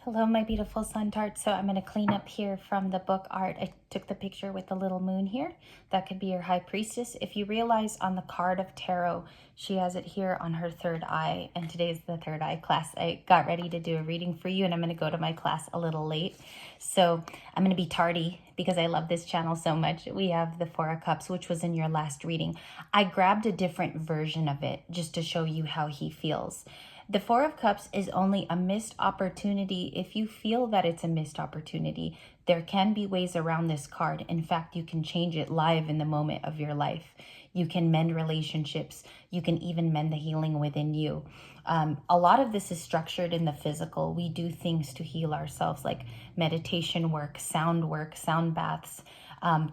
Hello, my beautiful sun tarts. So I'm going to clean up here from the book art. I took the picture with the little moon here. That could be your high priestess. If you realize on the card of tarot, she has it here on her third eye. And today's the third eye class. I got ready to do a reading for you and I'm going to go to my class a little late. So I'm going to be tardy because I love this channel so much. We have the Four of Cups, which was in your last reading. I grabbed a different version of it just to show you how he feels. The Four of Cups is only a missed opportunity. If you feel that it's a missed opportunity, there can be ways around this card. In fact, you can change it live in the moment of your life. You can mend relationships. You can even mend the healing within you. A lot of this is structured in the physical. We do things to heal ourselves, like meditation work, sound baths,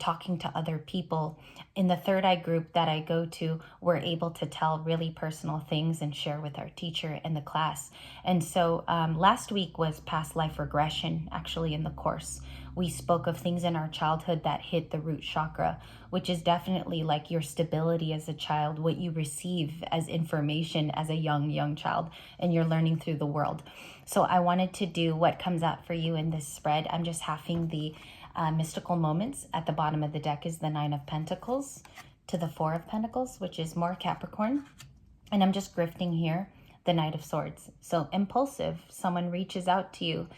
talking to other people. In the third eye group that I go to, we're able to tell really personal things and share with our teacher in the class. And so last week was past life regression, actually, in the course. We spoke of things in our childhood that hit the root chakra, which is definitely like your stability as a child, what you receive as information as a young child, and you're learning through the world. So I wanted to do what comes out for you in this spread. I'm just having the mystical moments. At the bottom of the deck is the Nine of Pentacles to the Four of Pentacles, which is more Capricorn. And I'm just grifting here the Knight of Swords. So impulsive, someone reaches out to you.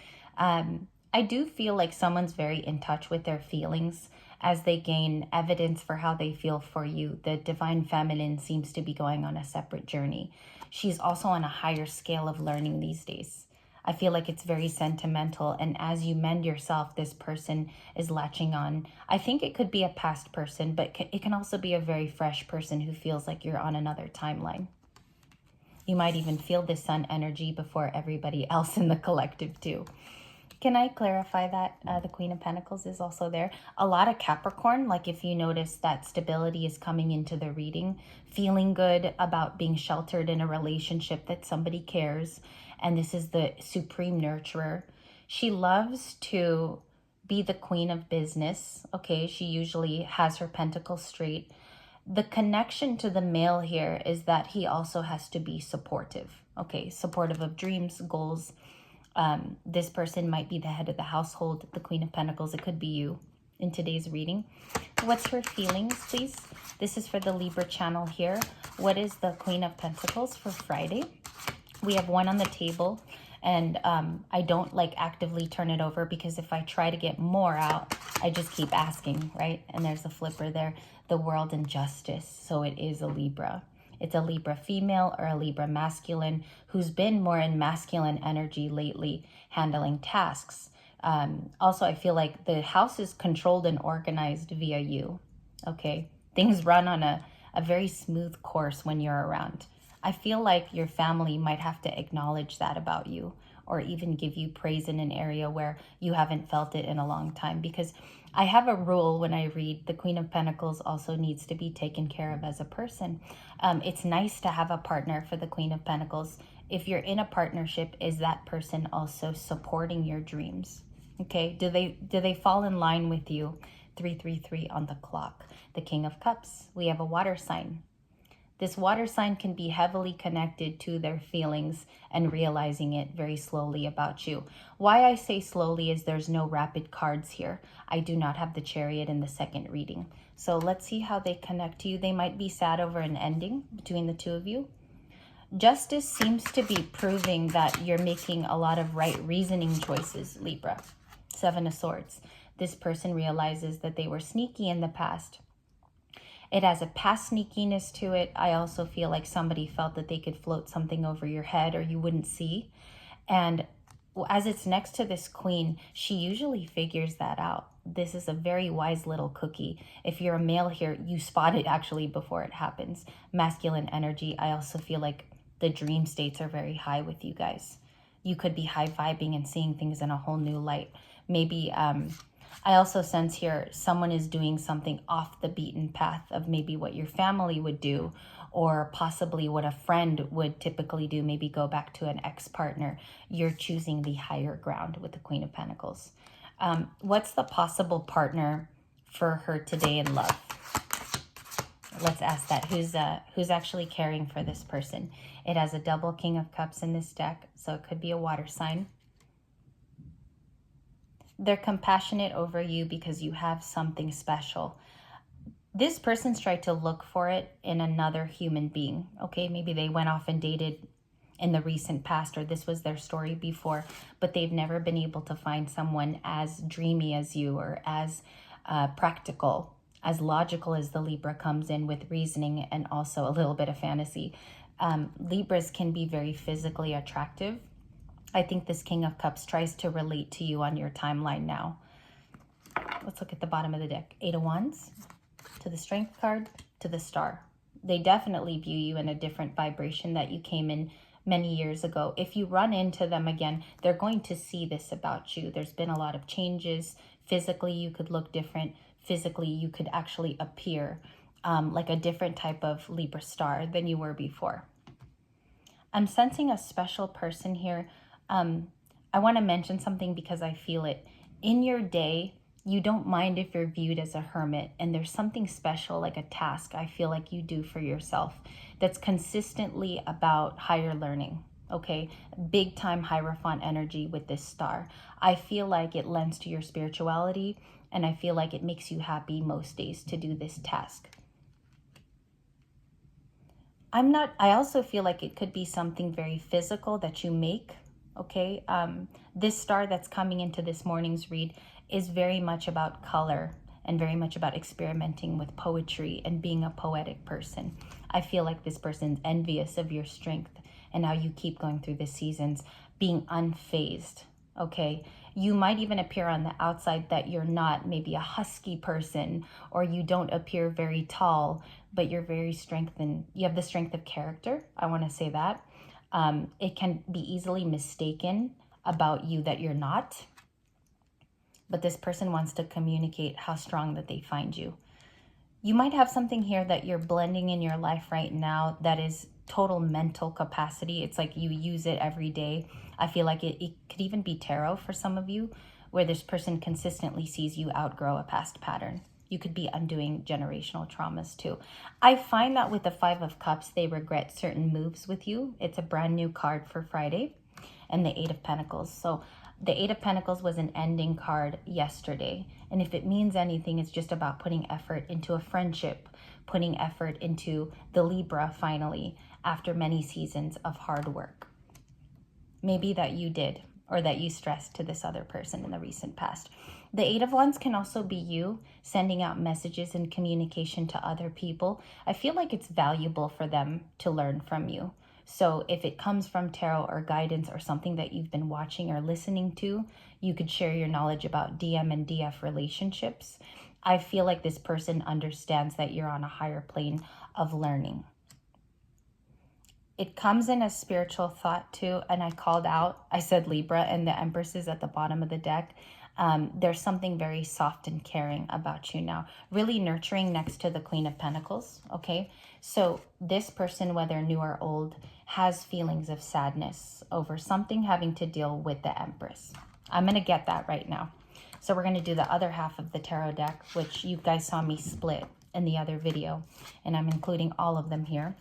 I do feel like someone's very in touch with their feelings as they gain evidence for how they feel for you. The Divine Feminine seems to be going on a separate journey. She's also on a higher scale of learning these days. I feel like it's very sentimental, and as you mend yourself, this person is latching on. I think it could be a past person, but it can also be a very fresh person who feels like you're on another timeline. You might even feel the sun energy before everybody else in the collective too. Can I clarify that the Queen of Pentacles is also there? A lot of Capricorn, like if you notice that stability is coming into the reading, feeling good about being sheltered in a relationship that somebody cares. And this is the supreme nurturer. She loves to be the queen of business. Okay, she usually has her pentacles straight. The connection to the male here is that he also has to be supportive. Okay, supportive of dreams, goals. This person might be the head of the household, the Queen of Pentacles. It could be you in today's reading. What's her feelings, please? This is for the Libra channel here. What is the Queen of Pentacles for Friday? We have one on the table, and I don't like actively turn it over because if I try to get more out, I just keep asking, right? And there's a flipper there, the World and Justice. So it is a Libra. It's a Libra female or a Libra masculine who's been more in masculine energy lately, handling tasks. Also, I feel like the house is controlled and organized via you, okay? Things run on a very smooth course when you're around. I feel like your family might have to acknowledge that about you, or even give you praise in an area where you haven't felt it in a long time. Because I have a rule when I read the Queen of Pentacles also needs to be taken care of as a person. It's nice to have a partner for the Queen of Pentacles. If you're in a partnership, is that person also supporting your dreams? Okay, do they fall in line with you? 333 on the clock. The King of Cups. We have a water sign. This water sign can be heavily connected to their feelings and realizing it very slowly about you. Why I say slowly is there's no rapid cards here. I do not have the Chariot in the second reading. So let's see how they connect to you. They might be sad over an ending between the two of you. Justice seems to be proving that you're making a lot of right reasoning choices, Libra. Seven of Swords. This person realizes that they were sneaky in the past. It has a past sneakiness to it. I also feel like somebody felt that they could float something over your head or you wouldn't see. And as it's next to this queen, she usually figures that out. This is a very wise little cookie. If you're a male here, you spot it actually before it happens. Masculine energy. I also feel like the dream states are very high with you guys. You could be high vibing and seeing things in a whole new light. Maybe I also sense here someone is doing something off the beaten path of maybe what your family would do, or possibly what a friend would typically do, maybe go back to an ex-partner. You're choosing the higher ground with the Queen of Pentacles. What's the possible partner for her today in love? Let's ask that. Who's actually caring for this person? It has a double King of Cups in this deck, so it could be a water sign. They're compassionate over you because you have something special. This person's tried to look for it in another human being. Okay, maybe they went off and dated in the recent past, or this was their story before, but they've never been able to find someone as dreamy as you, or as practical, as logical as the Libra comes in with reasoning and also a little bit of fantasy. Libras can be very physically attractive. I think this King of Cups tries to relate to you on your timeline now. Let's look at the bottom of the deck. 8 of Wands, to the Strength card, to the Star. They definitely view you in a different vibration that you came in many years ago. If you run into them again, they're going to see this about you. There's been a lot of changes. Physically, you could look different. Physically, you could actually appear like a different type of Libra star than you were before. I'm sensing a special person here. I want to mention something because I feel it. In your day, you don't mind if you're viewed as a hermit, and there's something special, like a task I feel like you do for yourself that's consistently about higher learning. Okay, big time Hierophant energy with this star. I feel like it lends to your spirituality, and I feel like it makes you happy most days to do this task. I also feel like it could be something very physical that you make. Okay, this star that's coming into this morning's read is very much about color and very much about experimenting with poetry and being a poetic person. I feel like this person's envious of your strength and how you keep going through the seasons, being unfazed. Okay, you might even appear on the outside that you're not maybe a husky person, or you don't appear very tall, but you're very strengthened. You have the strength of character. I want to say that. It can be easily mistaken about you that you're not. But this person wants to communicate how strong that they find you. You might have something here that you're blending in your life right now that is total mental capacity. It's like you use it every day. I feel like it could even be tarot for some of you, where this person consistently sees you outgrow a past pattern. You could be undoing generational traumas too. I find that with the 5 of Cups, they regret certain moves with you. It's a brand new card for Friday. And the 8 of Pentacles. So the 8 of Pentacles was an ending card yesterday. And if it means anything, it's just about putting effort into a friendship, putting effort into the Libra finally, after many seasons of hard work. Maybe that you did, or that you stressed to this other person in the recent past. The 8 of Wands can also be you sending out messages and communication to other people. I feel like it's valuable for them to learn from you. So if it comes from tarot or guidance or something that you've been watching or listening to, you could share your knowledge about DM and DF relationships. I feel like this person understands that you're on a higher plane of learning. It comes in a spiritual thought too, and I called out, I said Libra, and the Empress is at the bottom of the deck. There's something very soft and caring about you now, really nurturing next to the Queen of Pentacles, okay? So this person, whether new or old, has feelings of sadness over something having to deal with the Empress. I'm going to get that right now. So we're going to do the other half of the tarot deck, which you guys saw me split in the other video, and I'm including all of them here.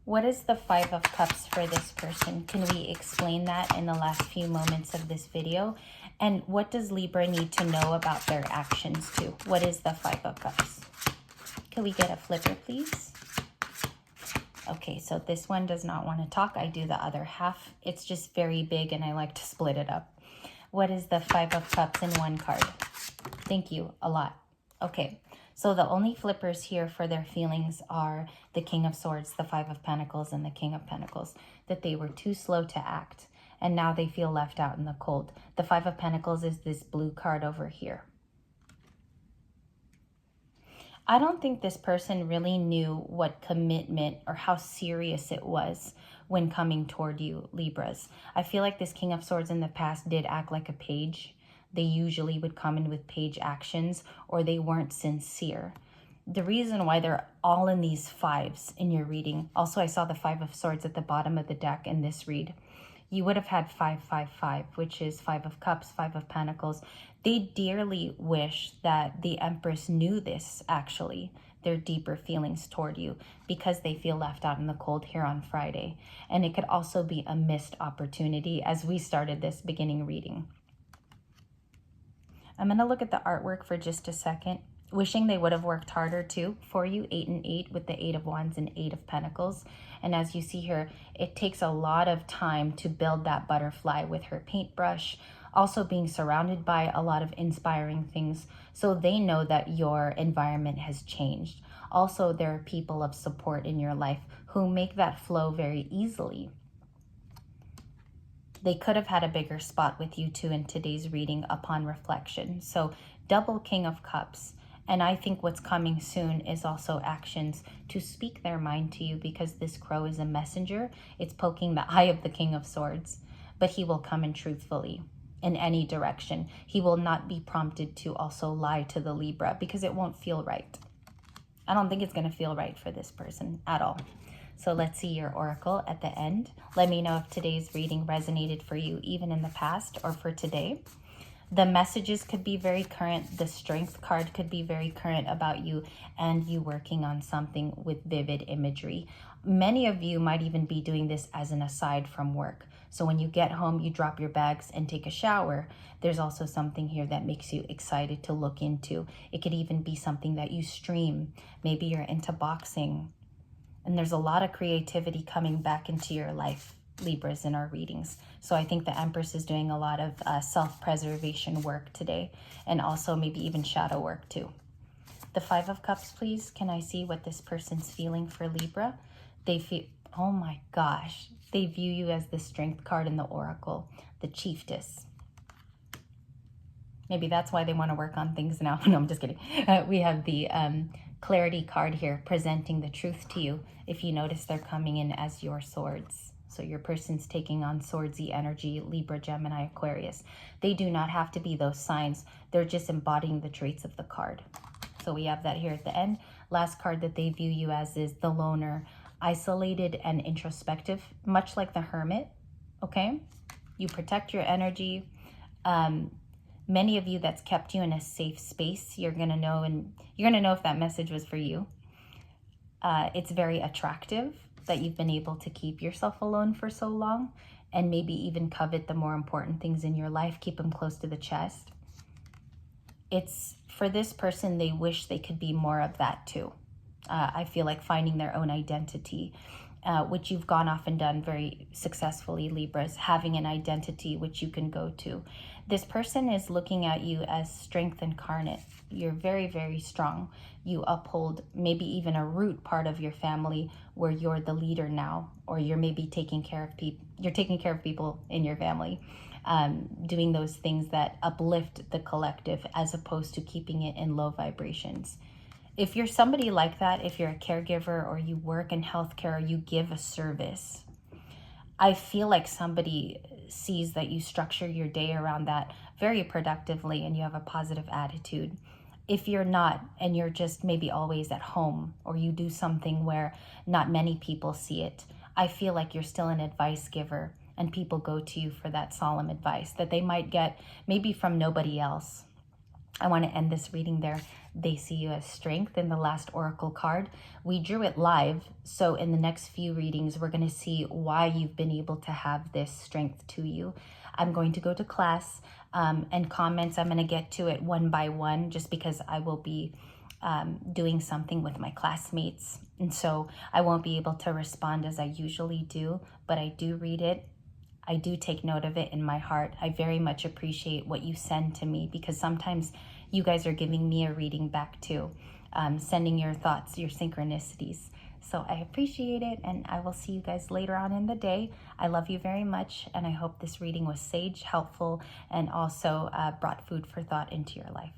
What is the 5 of Cups for this person? Can we explain that in the last few moments of this video? And what does Libra need to know about their actions too? What is the 5 of Cups? Can we get a flipper, please? Okay, so this one does not want to talk. I do the other half. It's just very big and I like to split it up. What is the 5 of Cups in one card? Thank you a lot. Okay. So the only flippers here for their feelings are the King of Swords, the 5 of Pentacles, and the King of Pentacles, that they were too slow to act, and now they feel left out in the cold. The 5 of Pentacles is this blue card over here. I don't think this person really knew what commitment or how serious it was when coming toward you, Libras. I feel like this King of Swords in the past did act like a page. They usually would come in with page actions, or they weren't sincere. The reason why they're all in these 5s in your reading, also I saw the 5 of Swords at the bottom of the deck in this read. You would have had 5, 5, 5, which is 5 of Cups, 5 of Pentacles. They dearly wish that the Empress knew this, actually, their deeper feelings toward you, because they feel left out in the cold here on Friday. And it could also be a missed opportunity as we started this beginning reading. I'm going to look at the artwork for just a second. Wishing they would have worked harder too for you. 8 and 8 with the 8 of Wands and 8 of Pentacles. And as you see here, it takes a lot of time to build that butterfly with her paintbrush. Also being surrounded by a lot of inspiring things. So they know that your environment has changed. Also, there are people of support in your life who make that flow very easily. They could have had a bigger spot with you too in today's reading upon reflection. So double King of Cups. And I think what's coming soon is also actions to speak their mind to you, because this crow is a messenger. It's poking the eye of the King of Swords, but he will come in truthfully in any direction. He will not be prompted to also lie to the Libra, because it won't feel right. I don't think it's going to feel right for this person at all. So let's see your oracle at the end. Let me know if today's reading resonated for you, even in the past or for today. The messages could be very current. The Strength card could be very current about you and you working on something with vivid imagery. Many of you might even be doing this as an aside from work. So when you get home, you drop your bags and take a shower. There's also something here that makes you excited to look into. It could even be something that you stream. Maybe you're into boxing. And there's a lot of creativity coming back into your life, Libras, in our readings. So I think the Empress is doing a lot of self-preservation work today, and also maybe even shadow work too. The Five of Cups, please. Can I see what this person's feeling for Libra? They feel, oh my gosh, they view you as the Strength card in the Oracle, the Chiefess. Maybe that's why they want to work on things now. No, I'm just kidding. We have the Clarity card here, presenting the truth to you. If you notice, they're coming in as your swords. So your person's taking on swordsy energy, Libra, Gemini, Aquarius. They do not have to be those signs. They're just embodying the traits of the card. So we have that here at the end. Last card that they view you as is the loner, isolated and introspective, much like the Hermit, okay? You protect your energy. Many of you, that's kept you in a safe space. You're going to know, and you're going to know if that message was for you. It's very attractive that you've been able to keep yourself alone for so long, and maybe even covet the more important things in your life. Keep them close to the chest. It's for this person, they wish they could be more of that too. I feel like finding their own identity, which you've gone off and done very successfully, Libras, having an identity which you can go to. This person is looking at you as strength incarnate. You're very, very strong. You uphold maybe even a root part of your family where you're the leader now, or you're maybe taking care of people. You're taking care of people in your family, doing those things that uplift the collective as opposed to keeping it in low vibrations. If you're somebody like that, if you're a caregiver or you work in healthcare or you give a service, I feel like somebody sees that you structure your day around that very productively and you have a positive attitude. If you're not, and you're just maybe always at home, or you do something where not many people see it, I feel like you're still an advice giver and people go to you for that solemn advice that they might get maybe from nobody else. I want to end this reading there. They see you as strength in the last oracle card. We drew it live, so in the next few readings, we're going to see why you've been able to have this strength to you. I'm going to go to class, and comments, I'm going to get to it one by one, just because I will be doing something with my classmates. And so I won't be able to respond as I usually do, but I do read it. I do take note of it in my heart. I very much appreciate what you send to me, because sometimes you guys are giving me a reading back too, sending your thoughts, your synchronicities. So I appreciate it, and I will see you guys later on in the day. I love you very much, and I hope this reading was sage, helpful, and also brought food for thought into your life.